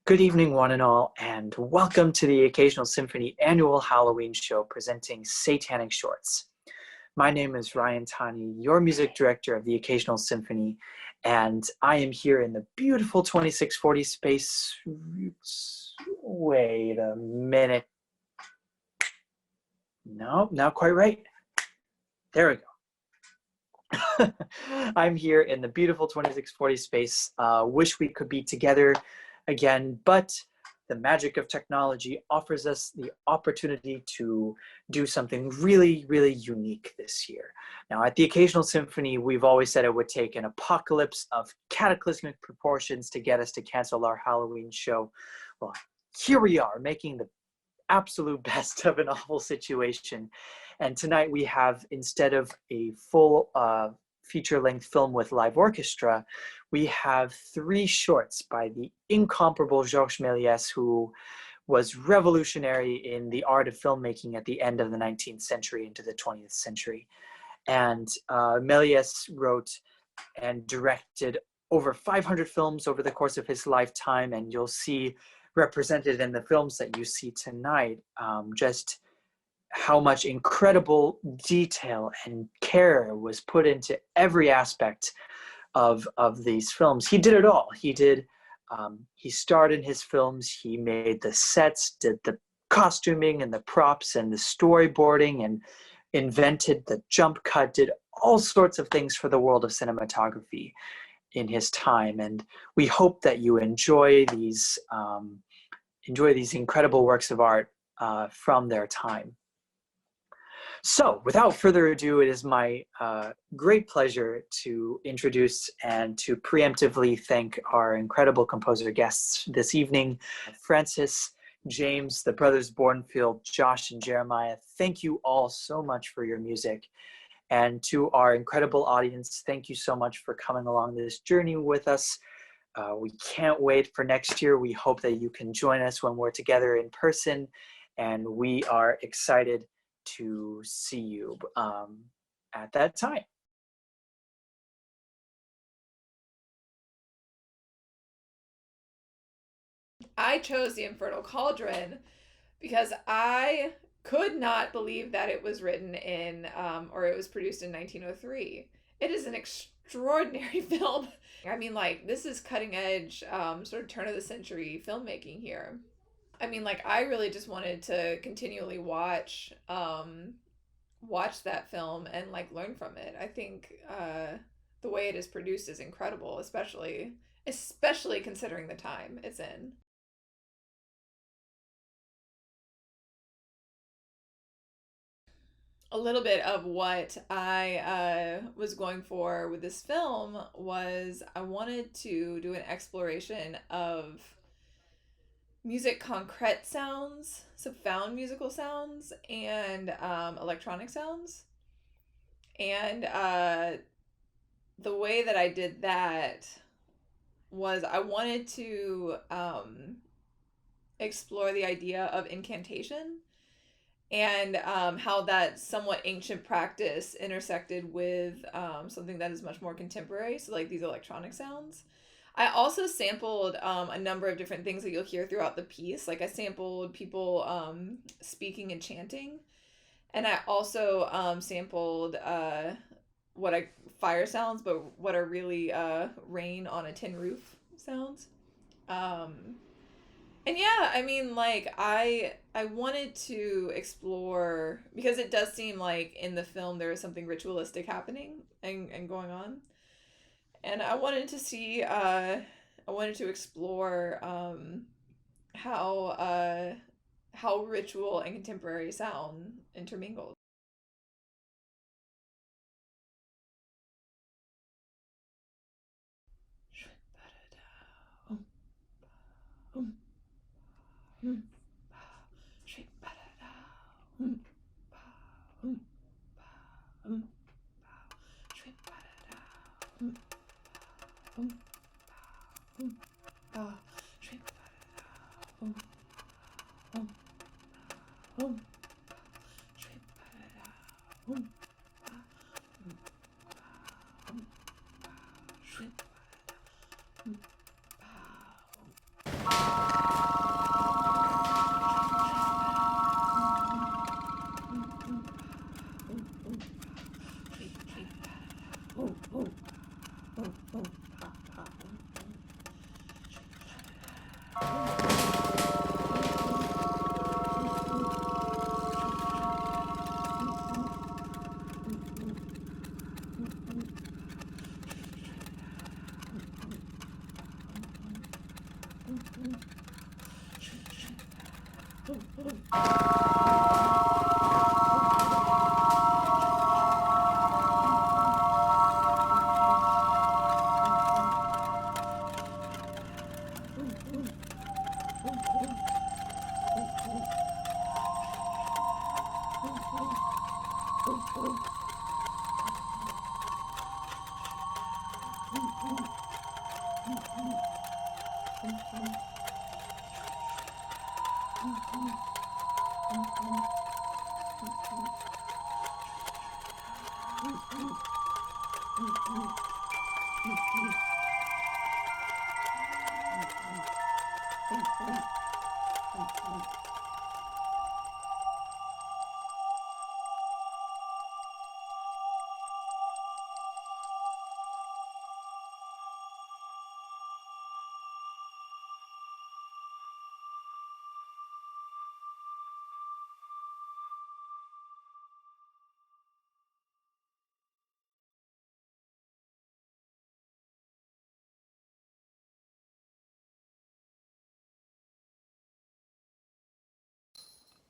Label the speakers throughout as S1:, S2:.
S1: Good evening, one and all, and welcome to the Occasional Symphony annual Halloween show presenting Satanic Shorts. My name is Ryan Tani, your music director of the Occasional Symphony, and I am here in the beautiful 2640 space. Wait a minute. No, not quite right. There we go. I'm here in the beautiful 2640 space. Wish we could be together again, but the magic of technology offers us the opportunity to do something really, really unique this year. Now, at the Occasional Symphony, we've always said it would take an apocalypse of cataclysmic proportions to get us to cancel our Halloween show. Well, here we are, making the absolute best of an awful situation. And tonight we have, instead of a full feature-length film with live orchestra, we have 3 shorts by the incomparable Georges Méliès, who was revolutionary in the art of filmmaking at the end of the 19th century into the 20th century. And Méliès wrote and directed over 500 films over the course of his lifetime, and you'll see represented in the films that you see tonight just how much incredible detail and care was put into every aspect of these films. He did it all. He starred in his films, he made the sets, did the costuming and the props and the storyboarding, and invented the jump cut, did all sorts of things for the world of cinematography in his time. And we hope that you enjoy these incredible works of art from their time. So, without further ado, it is my great pleasure to introduce and to preemptively thank our incredible composer guests this evening, Francis, James, the brothers Bornfield, Josh, and Jeremiah. Thank you all so much for your music. And to our incredible audience, thank you so much for coming along this journey with us. We can't wait for next year. We hope that you can join us when we're together in person, and we are excited to see you at that time.
S2: I chose The Infernal Cauldron because I could not believe that it was written in, or it was produced in 1903. It is an extraordinary film. I mean, like, this is cutting edge, sort of turn of the century filmmaking here. I mean, like, I really just wanted to continually watch that film and, like, learn from it. I think the way it is produced is incredible, especially considering the time it's in. A little bit of what I was going for with this film was I wanted to do an exploration of music concrete sounds, so found musical sounds, and electronic sounds. And the way that I did that was I wanted to explore the idea of incantation and how that somewhat ancient practice intersected with something that is much more contemporary, so like these electronic sounds. I also sampled a number of different things that you'll hear throughout the piece. Like I sampled people speaking and chanting, and I also sampled fire sounds, but what are really rain on a tin roof sounds. And yeah, I mean, like I wanted to explore because it does seem like in the film there is something ritualistic happening and going on, and I wanted to see I wanted to explore how ritual and contemporary sound intermingled.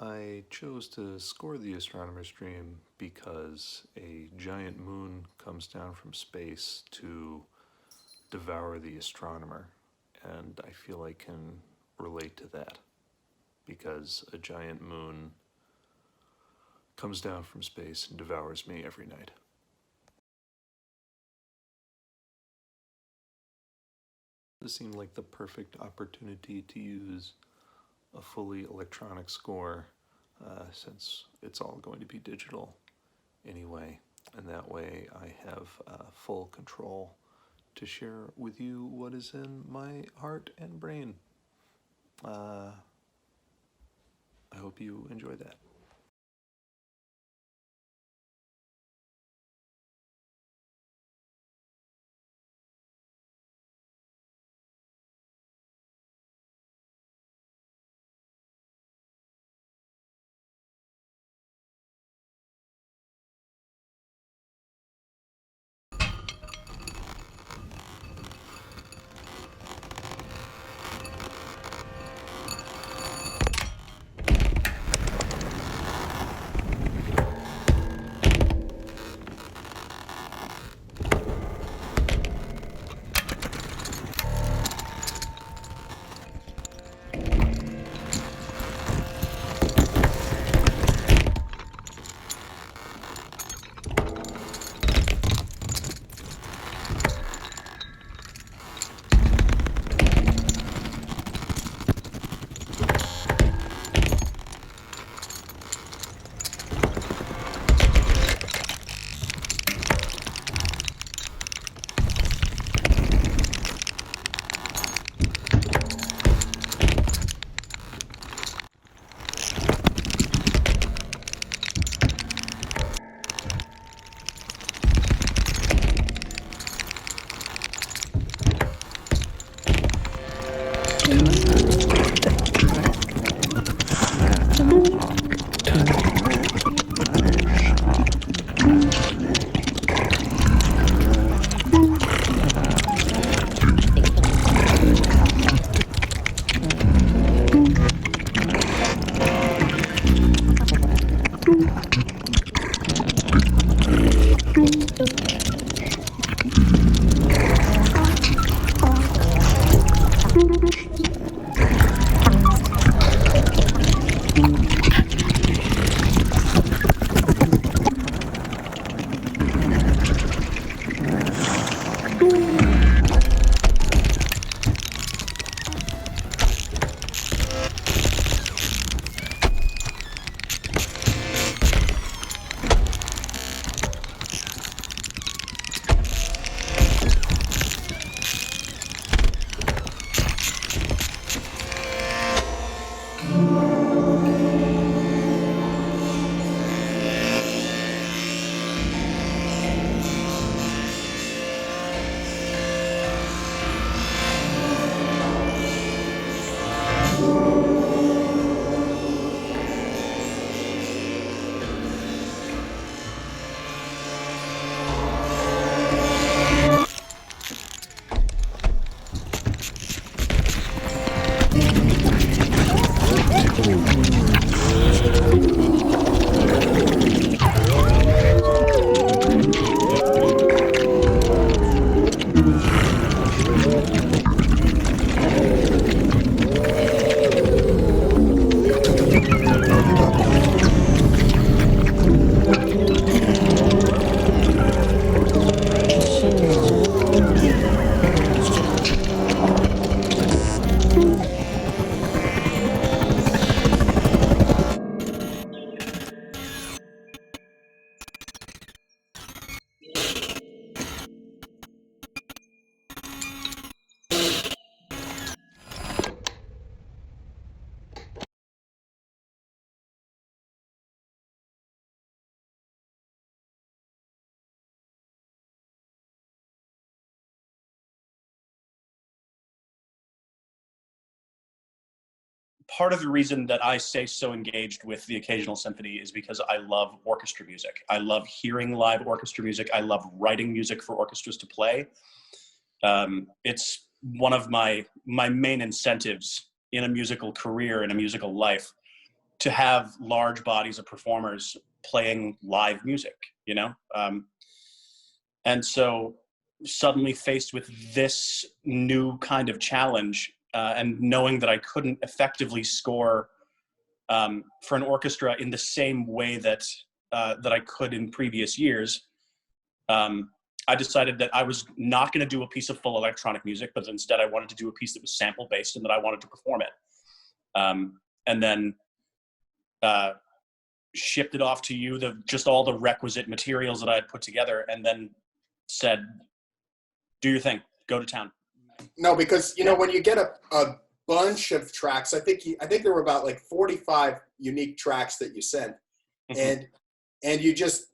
S3: I chose to score the astronomer's dream because a giant moon comes down from space to devour the astronomer, and I feel I can relate to that because a giant moon comes down from space and devours me every night. This seemed like the perfect opportunity to use a fully electronic score since it's all going to be digital anyway, and that way I have full control to share with you what is in my heart and brain. I hope you enjoy that.
S4: part of the reason that I stay so engaged with the occasional symphony is because I love orchestra music. I love hearing live orchestra music. I love writing music for orchestras to play. It's one of my main incentives in a musical career, in a musical life, to have large bodies of performers playing live music, you know? And so suddenly faced with this new kind of challenge, and knowing that I couldn't effectively score for an orchestra in the same way that I could in previous years, I decided that I was not going to do a piece of full electronic music, but instead I wanted to do a piece that was sample based and that I wanted to perform it. And then shipped it off to you, just all the requisite materials that I had put together, and then said, do your thing, go to town.
S5: No, because, you know, when you get a bunch of tracks, I think there were about like 45 unique tracks that you sent. Mm-hmm. And you just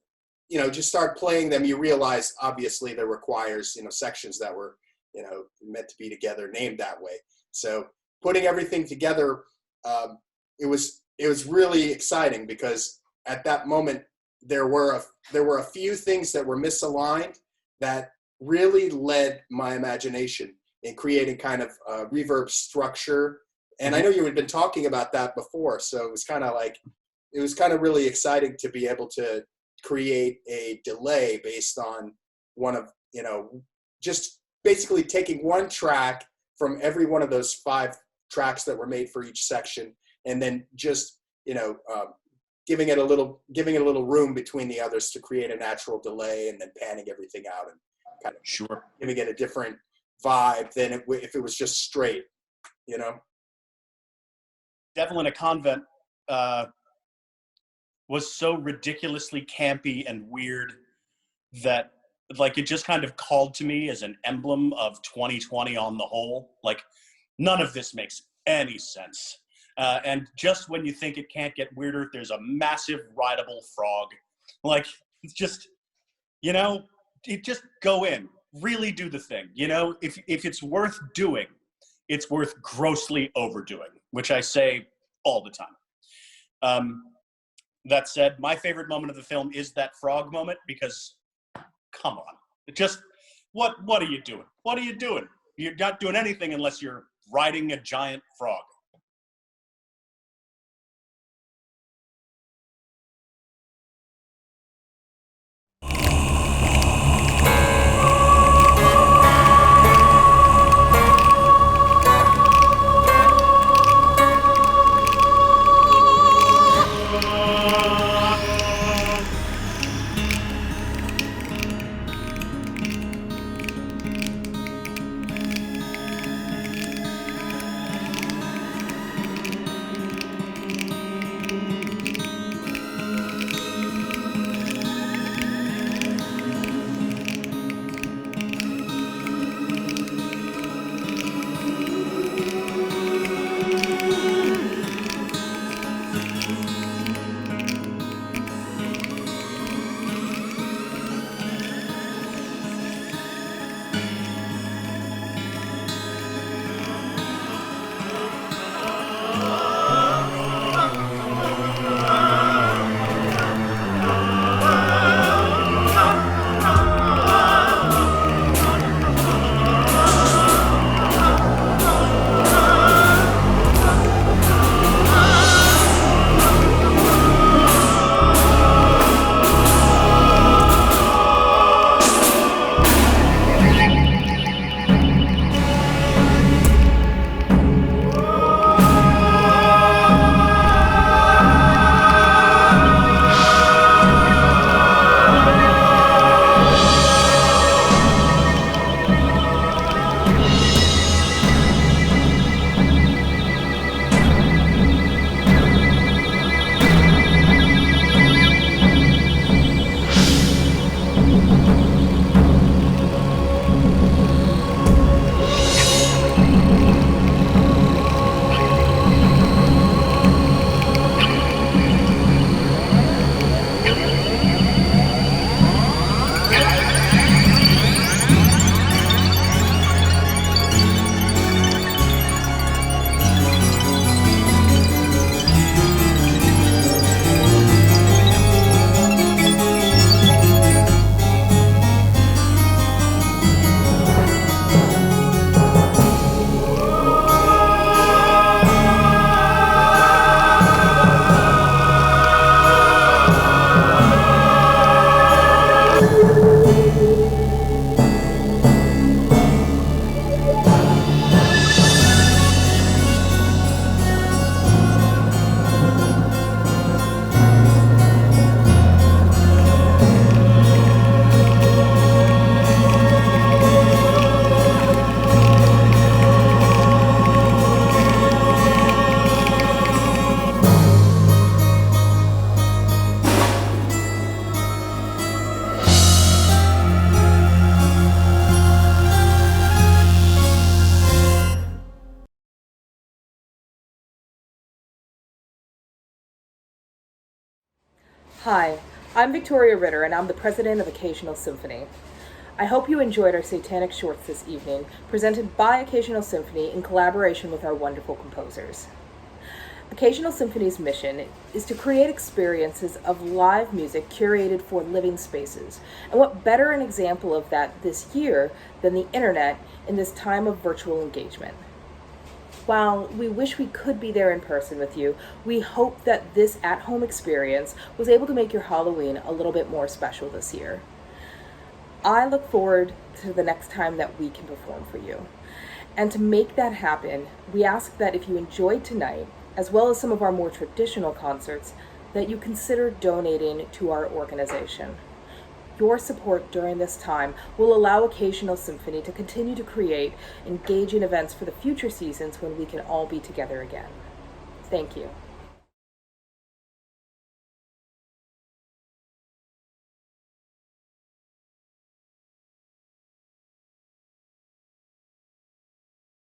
S5: start playing them, you realize obviously there were choirs, you know, sections that were, you know, meant to be together, named that way. So putting everything together, it was really exciting, because at that moment there were a few things that were misaligned that really led my imagination in creating kind of a reverb structure. And I know you had been talking about that before, so it was kind of really exciting to be able to create a delay based on one of, you know, just basically taking one track from every one of those 5 tracks that were made for each section, and then just, you know, giving it a little room between the others to create a natural delay, and then panning everything out and kind of giving it a different vibe than if it was just straight, you know.
S4: Devil in a Convent was so ridiculously campy and weird that, like, it just kind of called to me as an emblem of 2020 on the whole. Like, none of this makes any sense. And just when you think it can't get weirder, there's a massive rideable frog. Like, it's just, you know, just go in, really do the thing. You know, if it's worth doing, it's worth grossly overdoing, which I say all the time. That said, my favorite moment of the film is that frog moment, because, come on, just, what are you doing? What are you doing? You're not doing anything unless you're riding a giant frog.
S6: Hi, I'm Victoria Ritter, and I'm the president of Occasional Symphony. I hope you enjoyed our Satanic shorts this evening, presented by Occasional Symphony in collaboration with our wonderful composers. Occasional Symphony's mission is to create experiences of live music curated for living spaces. And what better an example of that this year than the internet in this time of virtual engagement? While we wish we could be there in person with you, we hope that this at-home experience was able to make your Halloween a little bit more special this year. I look forward to the next time that we can perform for you. And to make that happen, we ask that if you enjoyed tonight, as well as some of our more traditional concerts, that you consider donating to our organization. Your support during this time will allow Occasional Symphony to continue to create engaging events for the future seasons when we can all be together again. Thank you.